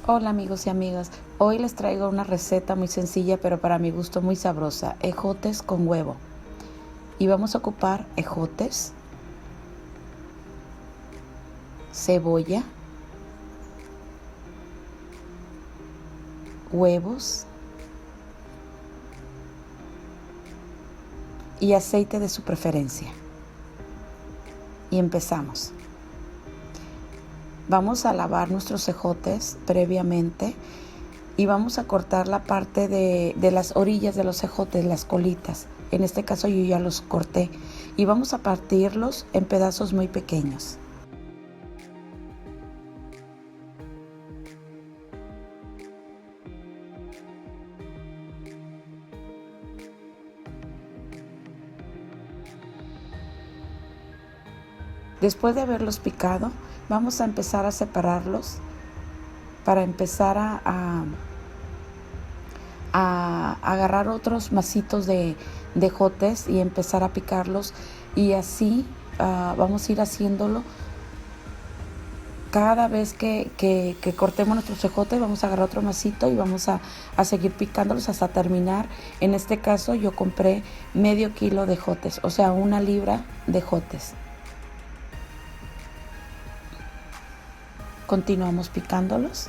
Hola amigos y amigas, hoy les traigo una receta muy sencilla pero para mi gusto muy sabrosa, ejotes con huevo. Y vamos a ocupar ejotes, cebolla, huevos y aceite de su preferencia. Y empezamos. Vamos a lavar nuestros ejotes previamente y vamos a cortar la parte de las orillas de los ejotes, las colitas. En este caso yo ya los corté y vamos a partirlos en pedazos muy pequeños. Después de haberlos picado, vamos a empezar a separarlos para empezar a agarrar otros masitos de ejotes y empezar a picarlos y así vamos a ir haciéndolo. Cada vez que cortemos nuestros ejotes vamos a agarrar otro masito y vamos a seguir picándolos hasta terminar. En este caso yo compré medio kilo de ejotes, o sea 1 libra de ejotes. Continuamos picándolos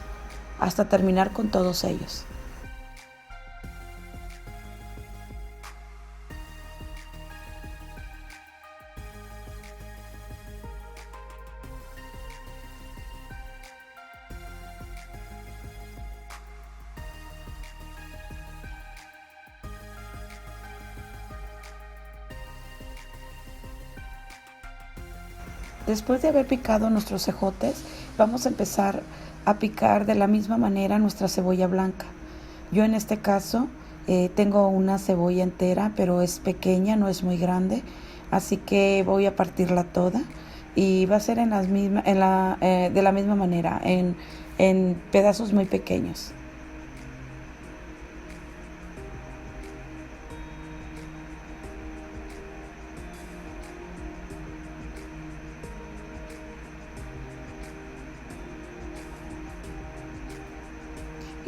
hasta terminar con todos ellos. Después de haber picado nuestros ejotes, vamos a empezar a picar de la misma manera nuestra cebolla blanca. Yo en este caso tengo una cebolla entera, pero es pequeña, no es muy grande, así que voy a partirla toda y va a ser de la misma manera, en pedazos muy pequeños.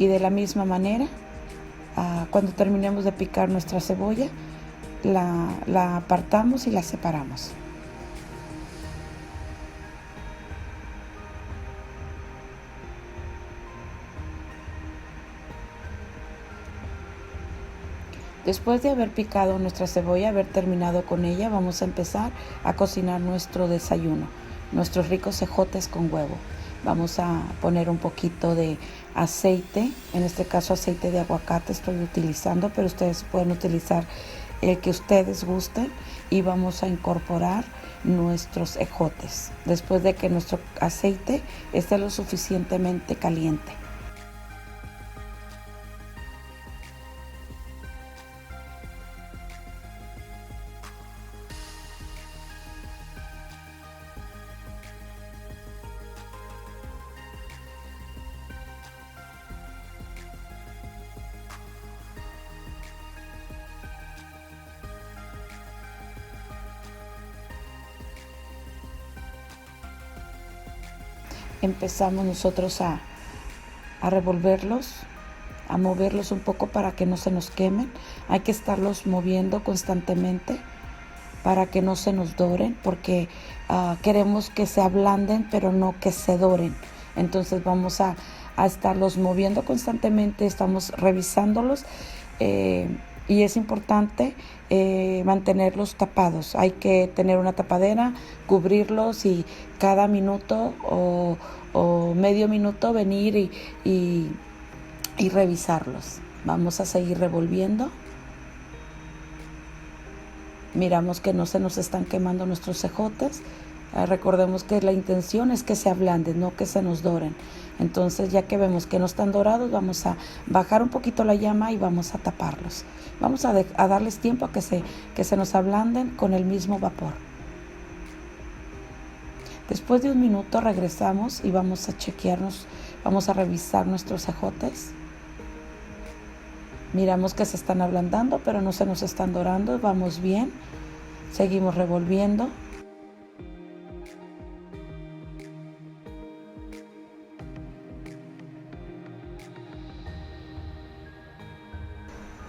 Y de la misma manera, cuando terminemos de picar nuestra cebolla, la apartamos y la separamos. Después de haber picado nuestra cebolla, haber terminado con ella, vamos a empezar a cocinar nuestro desayuno, nuestros ricos ejotes con huevo. Vamos a poner un poquito de aceite, en este caso aceite de aguacate estoy utilizando, pero ustedes pueden utilizar el que ustedes gusten y vamos a incorporar nuestros ejotes después de que nuestro aceite esté lo suficientemente caliente. Empezamos nosotros a revolverlos, a moverlos un poco para que no se nos quemen. Hay que estarlos moviendo constantemente para que no se nos doren, porque queremos que se ablanden pero no que se doren. Entonces vamos a estarlos moviendo constantemente, estamos revisándolos y es importante mantenerlos tapados. Hay que tener una tapadera, cubrirlos y cada minuto o medio minuto venir y revisarlos. Vamos a seguir revolviendo. Miramos que no se nos están quemando nuestros ejotes. Recordemos que la intención es que se ablanden, no que se nos doren. Entonces, ya que vemos que no están dorados, vamos a bajar un poquito la llama y vamos a taparlos. Vamos a darles tiempo a que se nos ablanden con el mismo vapor. Después de un minuto regresamos y vamos a chequearnos, vamos a revisar nuestros ejotes. Miramos que se están ablandando, pero no se nos están dorando, vamos bien. Seguimos revolviendo.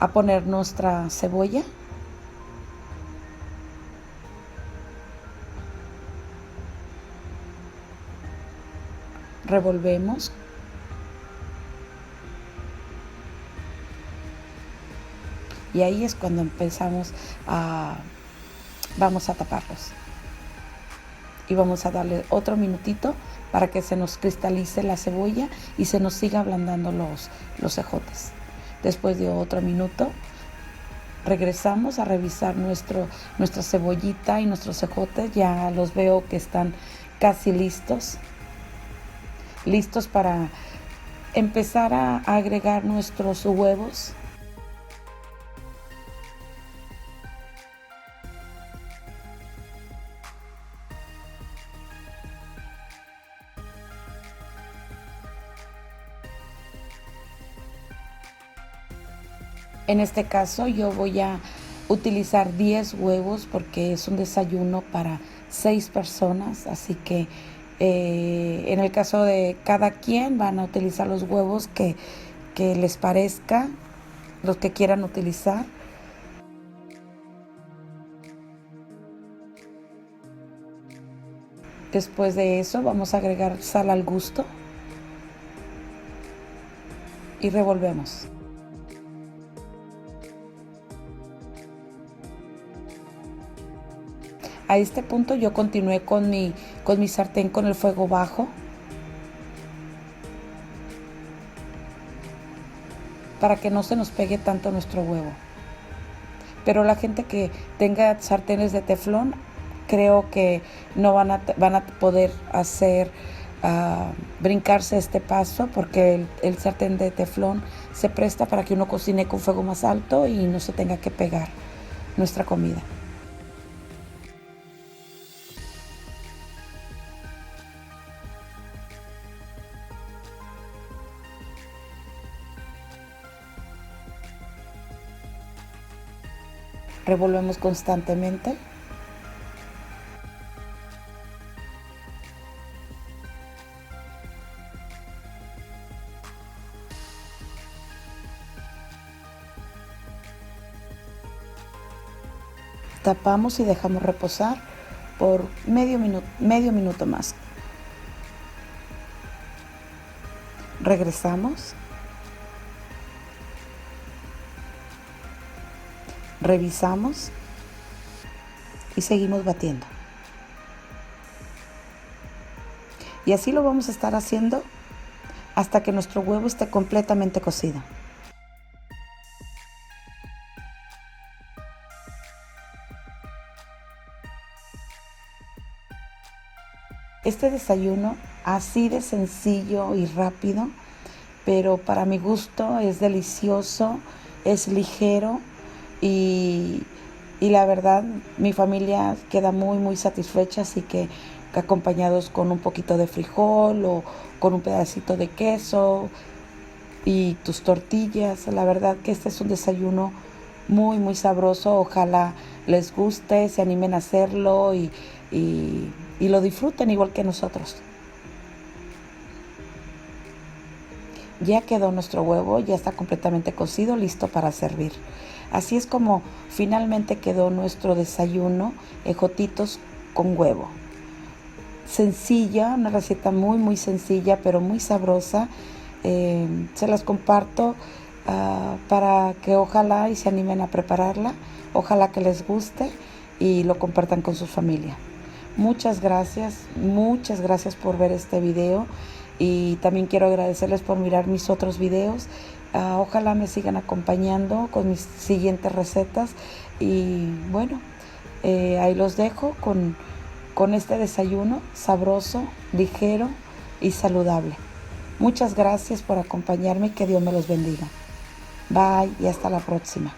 a poner nuestra cebolla. Revolvemos. Y ahí es cuando vamos a taparlos. Y vamos a darle otro minutito para que se nos cristalice la cebolla y se nos siga ablandando los ejotes. Después de otro minuto, regresamos a revisar nuestra cebollita y nuestros ejotes. Ya los veo que están casi listos para empezar a agregar nuestros huevos. En este caso yo voy a utilizar 10 huevos porque es un desayuno para 6 personas, así que en el caso de cada quien van a utilizar los huevos que les parezca, los que quieran utilizar. Después de eso vamos a agregar sal al gusto y revolvemos. A este punto yo continué con mi sartén con el fuego bajo para que no se nos pegue tanto nuestro huevo. Pero la gente que tenga sartenes de teflón, creo que no van a poder hacer brincarse este paso, porque el sartén de teflón se presta para que uno cocine con fuego más alto y no se tenga que pegar nuestra comida. Revolvemos constantemente. Tapamos y dejamos reposar por medio minuto más. Regresamos. Revisamos y seguimos batiendo. Y así lo vamos a estar haciendo hasta que nuestro huevo esté completamente cocido. Este desayuno, así de sencillo y rápido, pero para mi gusto es delicioso, es ligero y la verdad mi familia queda muy satisfecha, así que acompañados con un poquito de frijol o con un pedacito de queso y tus tortillas. La verdad que este es un desayuno muy sabroso. Ojalá les guste, se animen a hacerlo y lo disfruten igual que nosotros. Ya quedó nuestro huevo, ya está completamente cocido, listo para servir. Así es como finalmente quedó nuestro desayuno, ejotitos con huevo. Sencilla, una receta muy sencilla, pero muy sabrosa. Se las comparto para que ojalá y se animen a prepararla. Ojalá que les guste y lo compartan con su familia. Muchas gracias por ver este video. Y también quiero agradecerles por mirar mis otros videos. Ojalá me sigan acompañando con mis siguientes recetas. Y bueno, ahí los dejo con este desayuno sabroso, ligero y saludable. Muchas gracias por acompañarme y que Dios me los bendiga. Bye y hasta la próxima.